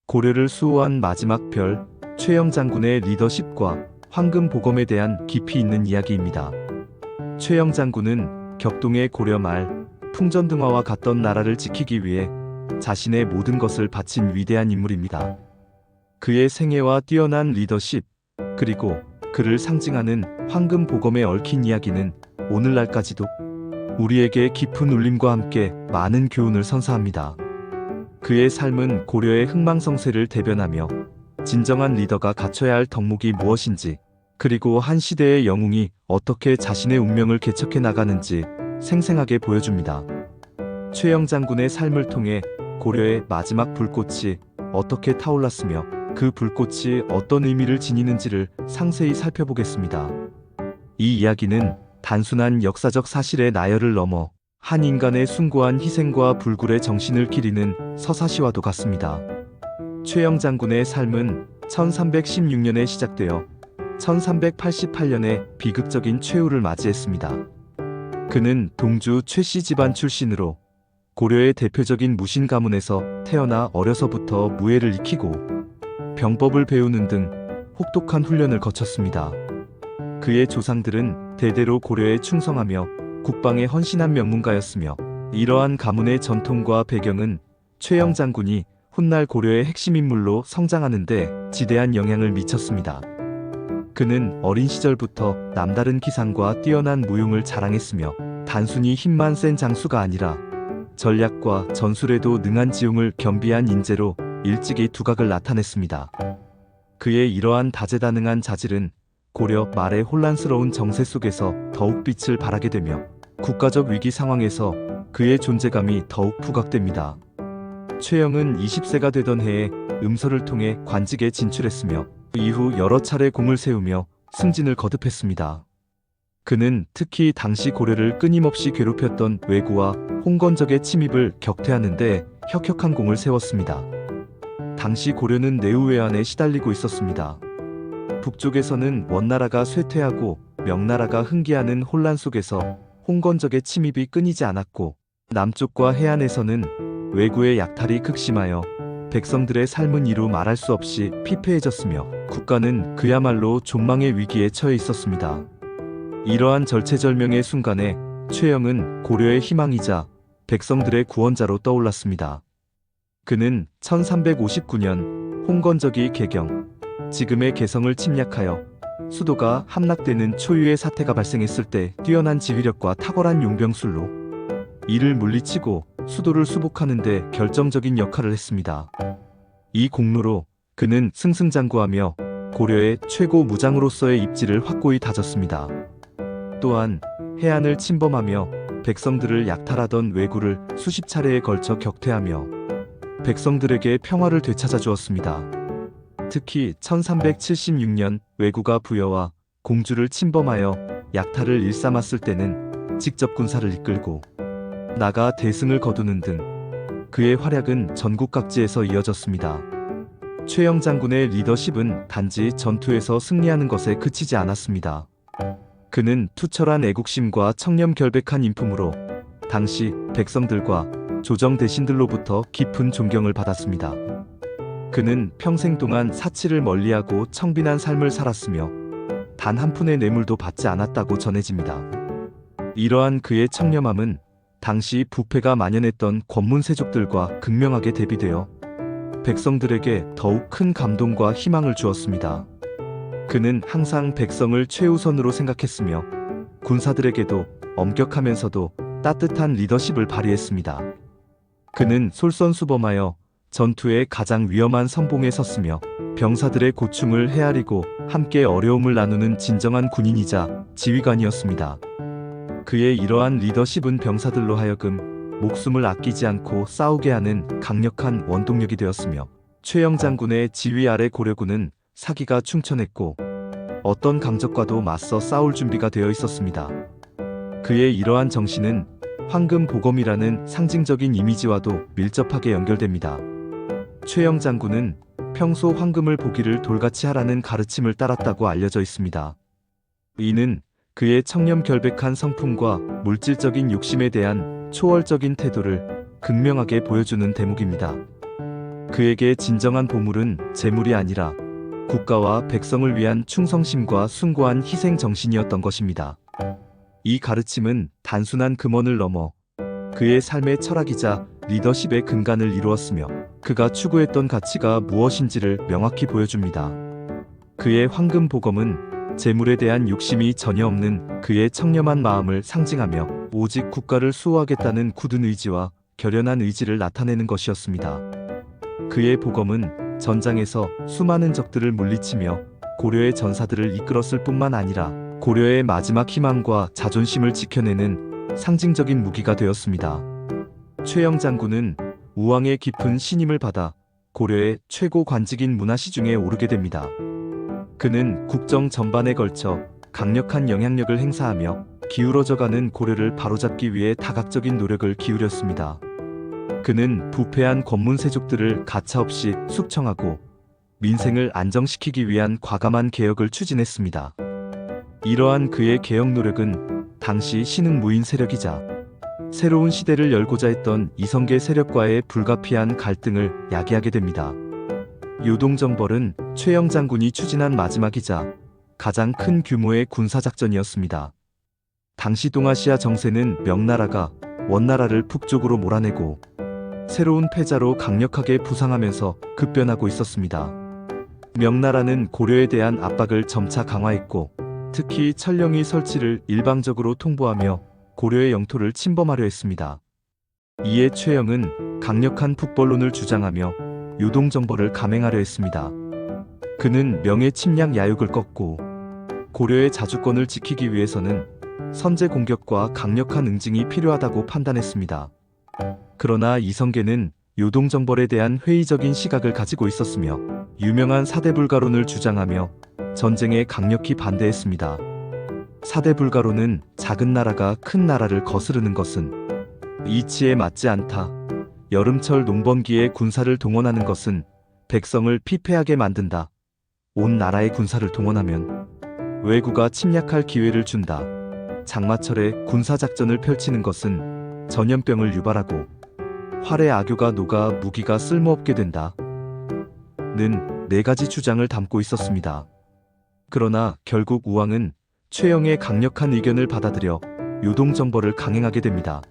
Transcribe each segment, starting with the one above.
고려를 수호한 마지막 별, 최영 장군의 리더십과 황금 보검에 대한 깊이 있는 이야기입니다. 최영 장군은 격동의 고려 말 풍전등화와 같던 나라를 지키기 위해 자신의 모든 것을 바친 위대한 인물입니다. 그의 생애와 뛰어난 리더십, 그리고 그를 상징하는 황금 보검에 얽힌 이야기는 오늘날까지도 우리에게 깊은 울림과 함께 많은 교훈을 선사합니다. 그의 삶은 고려의 흥망성쇠를 대변하며 진정한 리더가 갖춰야 할 덕목이 무엇인지, 그리고 한 시대의 영웅이 어떻게 자신의 운명을 개척해 나가는지 생생하게 보여줍니다. 최영 장군의 삶을 통해 고려의 마지막 불꽃이 어떻게 타올랐으며 그 불꽃이 어떤 의미를 지니는지를 상세히 살펴보겠습니다. 이 이야기는 단순한 역사적 사실의 나열을 넘어 한 인간의 숭고한 희생과 불굴의 정신을 기리는 서사시와도 같습니다. 최영 장군의 삶은 1316년에 시작되어 1388년에 비극적인 최후를 맞이했습니다. 그는 동주 최씨 집안 출신으로 고려의 대표적인 무신 가문에서 태어나 어려서부터 무예를 익히고 병법을 배우는 등 혹독한 훈련을 거쳤습니다. 그의 조상들은 대대로 고려에 충성하며 국방에 헌신한 명문가였으며, 이러한 가문의 전통과 배경은 최영 장군이 훗날 고려의 핵심 인물로 성장하는 데 지대한 영향을 미쳤습니다. 그는 어린 시절부터 남다른 기상과 뛰어난 무용을 자랑했으며, 단순히 힘만 센 장수가 아니라 전략과 전술에도 능한 지용을 겸비한 인재로 일찍이 두각을 나타냈습니다. 그의 이러한 다재다능한 자질은 고려 말의 혼란스러운 정세 속에서 더욱 빛을 발하게 되며, 국가적 위기 상황에서 그의 존재감이 더욱 부각됩니다. 최영은 20세가 되던 해에 음서를 통해 관직에 진출했으며, 이후 여러 차례 공을 세우며 승진을 거듭했습니다. 그는 특히 당시 고려를 끊임없이 괴롭혔던 왜구와 홍건적의 침입을 격퇴하는 데 혁혁한 공을 세웠습니다. 당시 고려는 내후외환에 시달리고 있었습니다. 북쪽에서는 원나라가 쇠퇴하고 명나라가 흥기하는 혼란 속에서 홍건적의 침입이 끊이지 않았고, 남쪽과 해안에서는 왜구의 약탈이 극심하여 백성들의 삶은 이루 말할 수 없이 피폐해졌으며, 국가는 그야말로 존망의 위기에 처해 있었습니다. 이러한 절체절명의 순간에 최영은 고려의 희망이자 백성들의 구원자로 떠올랐습니다. 그는 1359년 홍건적이 개경, 지금의 개성을 침략하여 수도가 함락되는 초유의 사태가 발생했을 때 뛰어난 지휘력과 탁월한 용병술로 이를 물리치고 수도를 수복하는 데 결정적인 역할을 했습니다. 이 공로로 그는 승승장구하며 고려의 최고 무장으로서의 입지를 확고히 다졌습니다. 또한 해안을 침범하며 백성들을 약탈하던 왜구를 수십 차례에 걸쳐 격퇴하며 백성들에게 평화를 되찾아 주었습니다. 특히 1376년 왜구가 부여와 공주를 침범하여 약탈을 일삼았을 때는 직접 군사를 이끌고 나가 대승을 거두는 등 그의 활약은 전국 각지에서 이어졌습니다. 최영 장군의 리더십은 단지 전투에서 승리하는 것에 그치지 않았습니다. 그는 투철한 애국심과 청렴결백한 인품으로 당시 백성들과 조정 대신들로부터 깊은 존경을 받았습니다. 그는 평생 동안 사치를 멀리하고 청빈한 삶을 살았으며 단 한 푼의 뇌물도 받지 않았다고 전해집니다. 이러한 그의 청렴함은 당시 부패가 만연했던 권문세족들과 극명하게 대비되어 백성들에게 더욱 큰 감동과 희망을 주었습니다. 그는 항상 백성을 최우선으로 생각했으며 군사들에게도 엄격하면서도 따뜻한 리더십을 발휘했습니다. 그는 솔선수범하여 전투의 가장 위험한 선봉에 섰으며 병사들의 고충을 헤아리고 함께 어려움을 나누는 진정한 군인이자 지휘관이었습니다. 그의 이러한 리더십은 병사들로 하여금 목숨을 아끼지 않고 싸우게 하는 강력한 원동력이 되었으며, 최영 장군의 지휘 아래 고려군은 사기가 충천했고 어떤 강적과도 맞서 싸울 준비가 되어 있었습니다. 그의 이러한 정신은 황금 보검이라는 상징적인 이미지와도 밀접하게 연결됩니다. 최영 장군은 평소 황금을 보기를 돌같이 하라는 가르침을 따랐다고 알려져 있습니다. 이는 그의 청렴결백한 성품과 물질적인 욕심에 대한 초월적인 태도를 극명하게 보여주는 대목입니다. 그에게 진정한 보물은 재물이 아니라 국가와 백성을 위한 충성심과 숭고한 희생 정신이었던 것입니다. 이 가르침은 단순한 금원을 넘어 그의 삶의 철학이자 리더십의 근간을 이루었으며 그가 추구했던 가치가 무엇인지를 명확히 보여줍니다. 그의 황금 보검은 재물에 대한 욕심이 전혀 없는 그의 청렴한 마음을 상징하며 오직 국가를 수호하겠다는 굳은 의지와 결연한 의지를 나타내는 것이었습니다. 그의 보검은 전장에서 수많은 적들을 물리치며 고려의 전사들을 이끌었을 뿐만 아니라 고려의 마지막 희망과 자존심을 지켜내는 상징적인 무기가 되었습니다. 최영 장군은 우왕의 깊은 신임을 받아 고려의 최고 관직인 문화시중에 오르게 됩니다. 그는 국정 전반에 걸쳐 강력한 영향력을 행사하며 기울어져가는 고려를 바로잡기 위해 다각적인 노력을 기울였습니다. 그는 부패한 권문세족들을 가차없이 숙청하고 민생을 안정시키기 위한 과감한 개혁을 추진했습니다. 이러한 그의 개혁 노력은 당시 신흥무인 세력이자 새로운 시대를 열고자 했던 이성계 세력과의 불가피한 갈등을 야기하게 됩니다. 요동정벌은 최영 장군이 추진한 마지막이자 가장 큰 규모의 군사작전이었습니다. 당시 동아시아 정세는 명나라가 원나라를 북쪽으로 몰아내고 새로운 패자로 강력하게 부상하면서 급변하고 있었습니다. 명나라는 고려에 대한 압박을 점차 강화했고 특히 천령의 설치를 일방적으로 통보하며 고려의 영토를 침범하려 했습니다. 이에 최영은 강력한 북벌론을 주장하며 요동정벌을 감행하려 했습니다. 그는 명예 침략 야욕을 꺾고 고려의 자주권을 지키기 위해서는 선제 공격과 강력한 응징이 필요하다고 판단했습니다. 그러나 이성계는 요동정벌에 대한 회의적인 시각을 가지고 있었으며 유명한 사대불가론을 주장하며 전쟁에 강력히 반대했습니다. 사대불가론은 작은 나라가 큰 나라를 거스르는 것은 이치에 맞지 않다. 여름철 농번기에 군사를 동원하는 것은 백성을 피폐하게 만든다. 온 나라의 군사를 동원하면 왜구가 침략할 기회를 준다. 장마철에 군사작전을 펼치는 것은 전염병을 유발하고 활의 악효가 녹아 무기가 쓸모없게 된다. 는 4가지 주장을 담고 있었습니다. 그러나 결국 우왕은 최영의 강력한 의견을 받아들여 요동정벌을 강행하게 됩니다.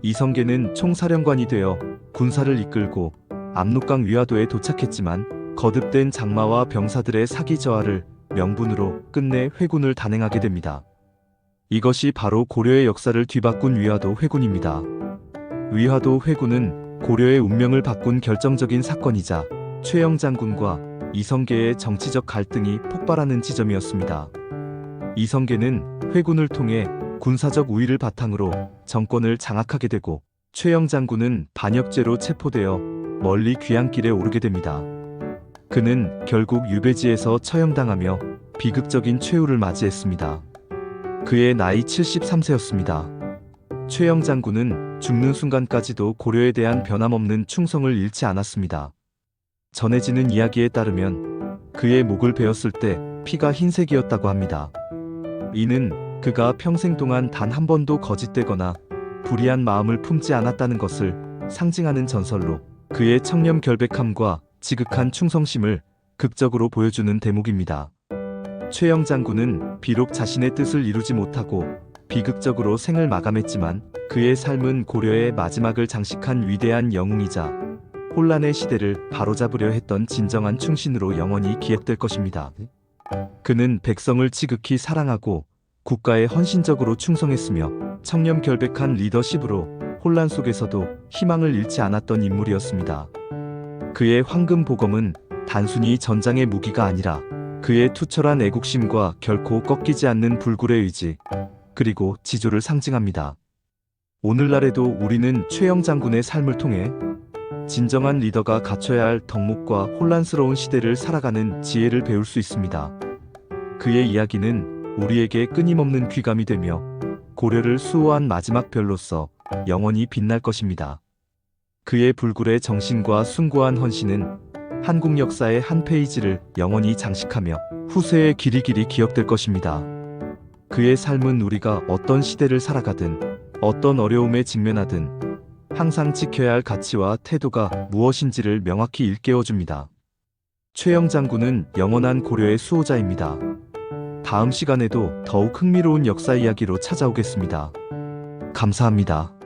이성계는 총사령관이 되어 군사를 이끌고 압록강 위화도에 도착했지만 거듭된 장마와 병사들의 사기 저하를 명분으로 끝내 회군을 단행하게 됩니다. 이것이 바로 고려의 역사를 뒤바꾼 위화도 회군입니다. 위화도 회군은 고려의 운명을 바꾼 결정적인 사건이자 최영 장군과 이성계의 정치적 갈등이 폭발하는 지점이었습니다. 이성계는 회군을 통해 군사적 우위를 바탕으로 정권을 장악하게 되고 최영 장군은 반역죄로 체포되어 멀리 귀향길에 오르게 됩니다. 그는 결국 유배지에서 처형당하며 비극적인 최후를 맞이했습니다. 그의 나이 73세였습니다. 최영 장군은 죽는 순간까지도 고려에 대한 변함없는 충성을 잃지 않았습니다. 전해지는 이야기에 따르면 그의 목을 베었을 때 피가 흰색이었다고 합니다. 이는 그가 평생 동안 단 한 번도 거짓되거나 불의한 마음을 품지 않았다는 것을 상징하는 전설로 그의 청렴 결백함과 지극한 충성심을 극적으로 보여주는 대목입니다. 최영 장군은 비록 자신의 뜻을 이루지 못하고 비극적으로 생을 마감했지만 그의 삶은 고려의 마지막을 장식한 위대한 영웅이자 혼란의 시대를 바로잡으려 했던 진정한 충신으로 영원히 기억될 것입니다. 그는 백성을 지극히 사랑하고 국가에 헌신적으로 충성했으며 청렴 결백한 리더십으로 혼란 속에서도 희망을 잃지 않았던 인물이었습니다. 그의 황금 보검은 단순히 전장의 무기가 아니라 그의 투철한 애국심과 결코 꺾이지 않는 불굴의 의지, 그리고 지조를 상징합니다. 오늘날에도 우리는 최영 장군의 삶을 통해 진정한 리더가 갖춰야 할 덕목과 혼란스러운 시대를 살아가는 지혜를 배울 수 있습니다. 그의 이야기는 우리에게 끊임없는 귀감이 되며 고려를 수호한 마지막 별로서 영원히 빛날 것입니다. 그의 불굴의 정신과 숭고한 헌신은 한국 역사의 한 페이지를 영원히 장식하며 후세에 길이길이 기억될 것입니다. 그의 삶은 우리가 어떤 시대를 살아가든 어떤 어려움에 직면하든 항상 지켜야 할 가치와 태도가 무엇인지를 명확히 일깨워줍니다. 최영 장군은 영원한 고려의 수호자입니다. 다음 시간에도 더욱 흥미로운 역사 이야기로 찾아오겠습니다. 감사합니다.